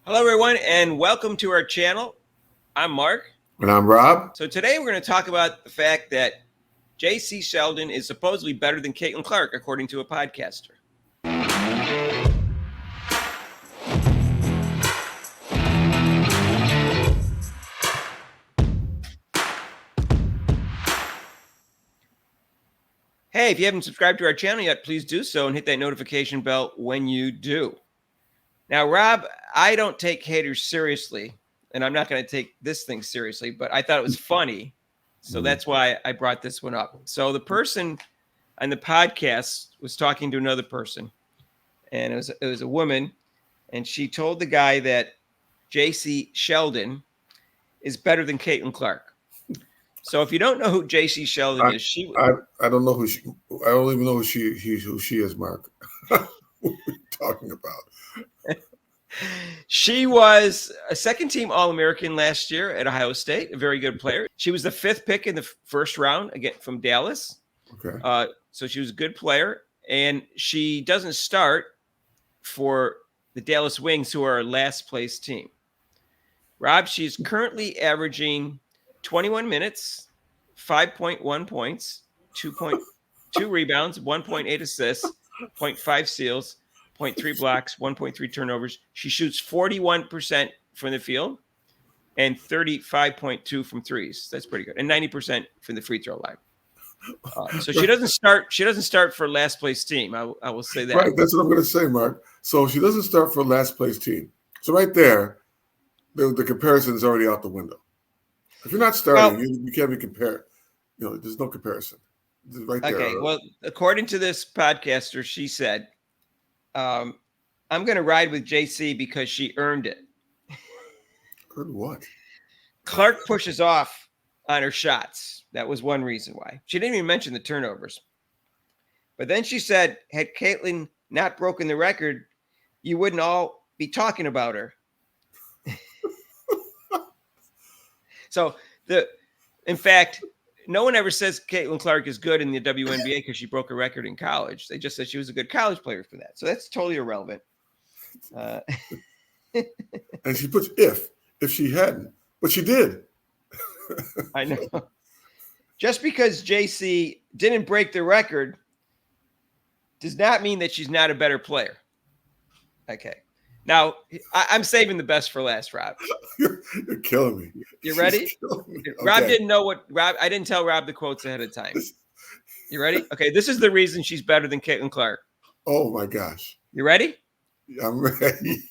Hello, everyone, and welcome to our channel. I'm Mark. And I'm Rob. So today we're going to talk about the fact that Jacy Sheldon is supposedly better than Caitlin Clark, according to a podcaster. Hey, if you haven't subscribed to our channel yet, please do so and hit that notification bell when you do. Now, Rob, I don't take haters seriously, and I'm not going to take this thing seriously, but I thought it was funny. So that's why I brought this one up. So the person on the podcast was talking to another person, and it was a woman, and she told the guy that Jacy Sheldon is better than Caitlin Clark. So if you don't know who Jacy Sheldon is, I don't know who she. I don't even know who she is, Mark. What are we talking about? She was a second-team All-American last year at Ohio State, a very good player. She was the fifth pick in the first round, again from Dallas. Okay. So she was a good player, and she doesn't start for the Dallas Wings, who are our last-place team. Rob, she's currently averaging 21 minutes, 5.1 points, 2.2 rebounds, 1.8 assists, 0.5 steals, 0.3 blocks, 1.3 turnovers. She shoots 41% from the field and 35.2 from threes. That's pretty good. And 90% from the free throw line. So she doesn't start. She doesn't start for last place team. I will say that. Right. That's what I'm going to say, Mark. So she doesn't start for last place team. So right there, the comparison is already out the window. If you're not starting, you can't be compared. You know, there's no comparison. Right there. Okay. Well, according to this podcaster, she said, "I'm going to ride with JC because she earned it." Earned what? Clark pushes off on her shots. That was one reason why. She didn't even mention the turnovers. But then she said, had Caitlin not broken the record, you wouldn't all be talking about her. So in fact, no one ever says Caitlin Clark is good in the WNBA because she broke a record in college. They just said she was a good college player for that. So that's totally irrelevant. And she puts if she hadn't, but she did. I know. Just because JC didn't break the record does not mean that she's not a better player. Okay. Now, I'm saving the best for last, Rob. You're killing me. You ready? Okay. Rob didn't know what Rob. I didn't tell Rob the quotes ahead of time. You ready? Okay. This is the reason she's better than Caitlin Clark. Oh my gosh. You ready? I'm ready.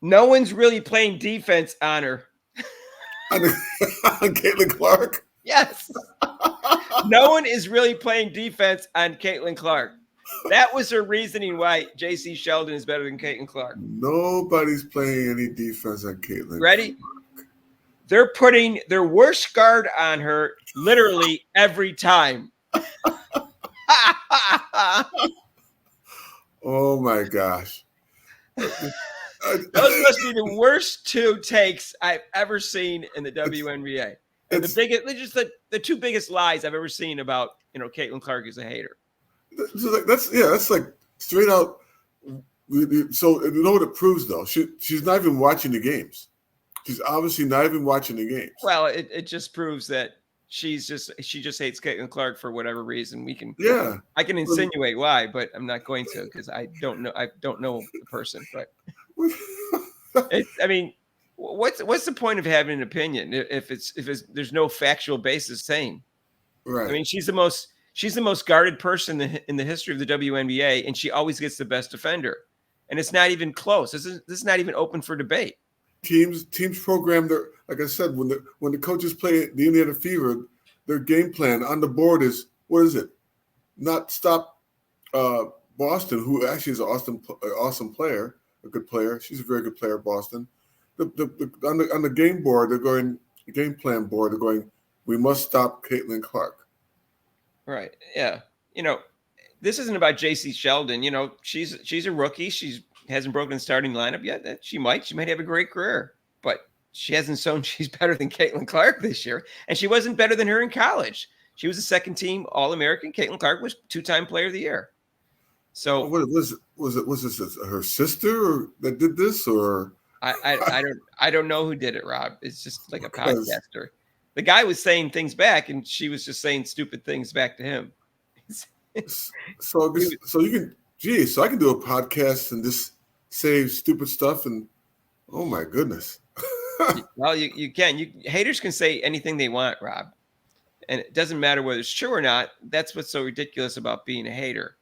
No one's really playing defense on her. On Caitlin Clark? Yes. No one is really playing defense on Caitlin Clark. That was her reasoning why Jacy Sheldon is better than Caitlin Clark. Nobody's playing any defense on Caitlin. Ready? Clark. They're putting their worst guard on her literally every time. Oh my gosh. Those must be the worst two takes I've ever seen in the WNBA. And the biggest, just the two biggest lies I've ever seen about, Caitlin Clark is a hater. That's like straight out. So you know what it proves though? She's not even watching the games. She's obviously not even watching the games. Well, it just proves that she just hates Caitlin Clark for whatever reason. I can insinuate why, but I'm not going to because I don't know the person. But I mean, what's the point of having an opinion if there's no factual basis saying? Right. I mean, she's the most guarded person in the history of the WNBA, and she always gets the best defender. And it's not even close. This is not even open for debate. Teams program their, like I said, when the coaches play the Indiana Fever, their game plan on the board is, what is it? Not stop Boston, who actually is an awesome player, a good player. She's a very good player, Boston. On the game board, game plan board, they're going, we must stop Caitlin Clark. Right. Yeah. This isn't about Jacy Sheldon. She's a rookie. She hasn't broken the starting lineup yet. She might have a great career, but she hasn't shown she's better than Caitlin Clark this year. And she wasn't better than her in college. She was a second team All-American. Caitlin Clark was 2-time player of the year. So was this her sister that did this, or I don't know who did it, Rob. It's just like a because podcaster. The guy was saying things back, and she was just saying stupid things back to him. so He this, so you can, geez, so I can do a podcast and just say stupid stuff, and oh my goodness. Well, you can. Haters can say anything they want, Rob, and it doesn't matter whether it's true or not. That's what's so ridiculous about being a hater.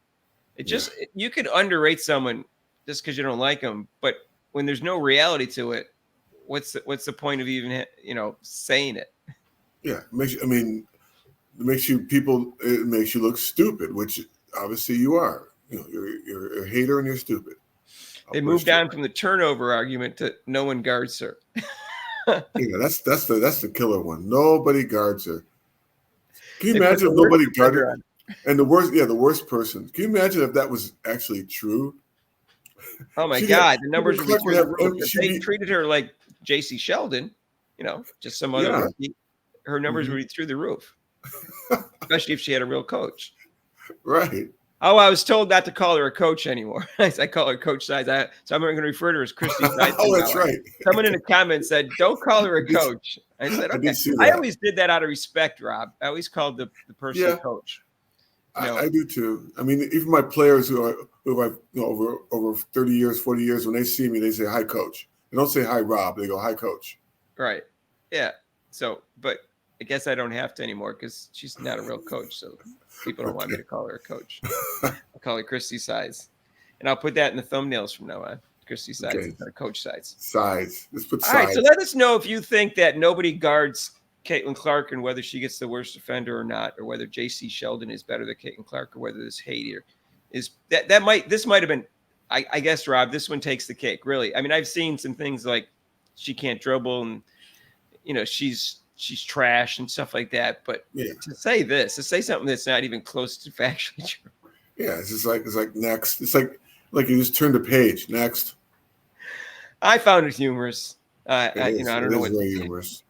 It Yeah. just you could underrate someone just because you don't like them, but when there's no reality to it, what's the point of even saying it? Yeah, it makes you look stupid, which obviously you are. You're a hater and you're stupid. I'll They put it moved straight. on from the turnover argument to no one guards her. Yeah, that's the killer one. Nobody guards her. Can you They put imagine the if worst nobody defender guarded? on. And the worst person. Can you imagine if that was actually true? Oh my She'd have God, the numbers would be Clark would through the have roof. If she'd they be treated her like Jacy Sheldon, just some other yeah. rookie, her numbers Mhm. would be through the roof, especially if she had a real coach. Right. Oh, I was told not to call her a coach anymore. I call her Coach Sides. So I'm going to refer to her as Christy Sides from Oh, now that's on. right. Someone in the comments said, "Don't call her I a did, coach." I said, I "Okay." did see I that. always did that out of respect, Rob. I always called the person a Yeah, coach. I do too. I mean, even my players who I've over 30 years, 40 years, when they see me, they say hi, coach. They don't say hi, Rob. They go hi, coach. Right. Yeah. So, but I guess I don't have to anymore because she's not a real coach. So people don't want me Okay. to call her a coach. I'll call her Christy Sides. And I'll put that in the thumbnails from now on. Christy Sides Okay. instead of Coach Sides. Sides. Let's put All right. So sides. let us know if you think that nobody guards Caitlin Clark and whether she gets the worst defender or not, or whether Jacy Sheldon is better than Caitlin Clark, or whether this hater is this might have been, I guess, Rob, this one takes the cake, really. I mean, I've seen some things like she can't dribble and she's trash and stuff like that. But Yeah. to say something that's not even close to factually true. Yeah. It's like next. It's like you just turned a page. Next. I found it humorous. It I is. don't It know is what to very say. humorous.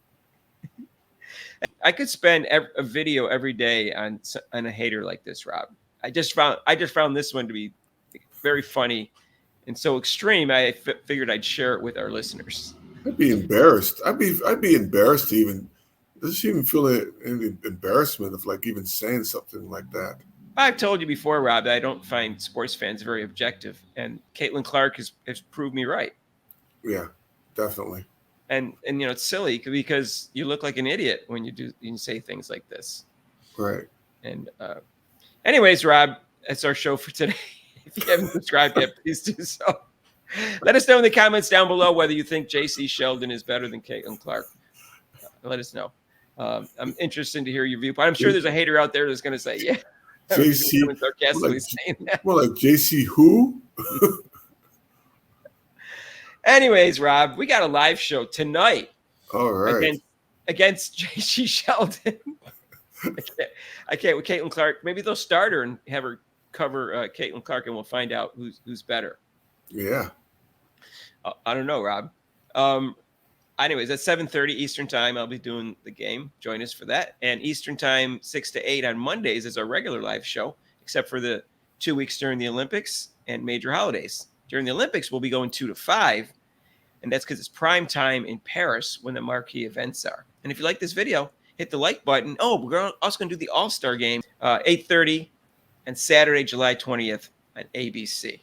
I could spend a video every day on a hater like this, Rob. I just found this one to be very funny and so extreme. I figured I'd share it with our listeners. I'd be embarrassed. I'd be embarrassed to even. Does she even feel any embarrassment of like even saying something like that? I've told you before, Rob, that I don't find sports fans very objective, and Caitlin Clark has proved me right. Yeah, definitely. And it's silly because you look like an idiot when you say things like this. Right. And anyways, Rob, that's our show for today. If you haven't subscribed yet, please do so. Let us know in the comments down below whether you think Jacy Sheldon is better than Caitlin Clark. Let us know. I'm interested to hear your viewpoint. I'm sure there's a hater out there that's going to say, "Yeah." JC, Sarcastically saying that. more like JC who? Anyways, Rob, we got a live show tonight All right. against Jacy Sheldon. I can't with Caitlin Clark. Maybe they'll start her and have her cover Caitlin Clark, and we'll find out who's better. Yeah. I don't know, Rob. Anyways, at 7:30 Eastern time, I'll be doing the game. Join us for that. And Eastern time, 6 to 8 on Mondays is our regular live show, except for the 2 weeks during the Olympics and major holidays. During the Olympics, we'll be going 2 to 5, and that's because it's prime time in Paris when the marquee events are. And if you like this video, hit the like button. Oh, we're also going to do the All-Star game, 8:30 and Saturday, July 20th on ABC.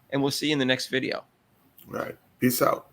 And we'll see you in the next video. Right. Peace out.